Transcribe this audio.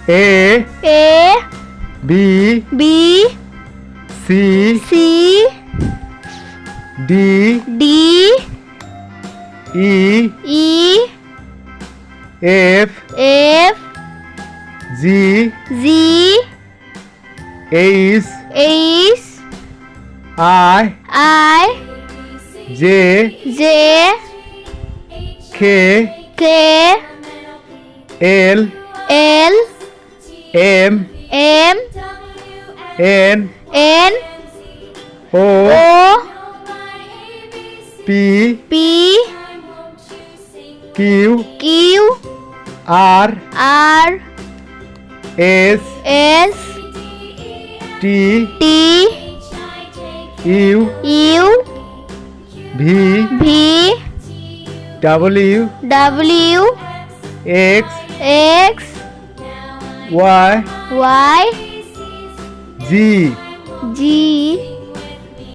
A B C D E F G H I J K L M N O P Q R S T U V W X Y Z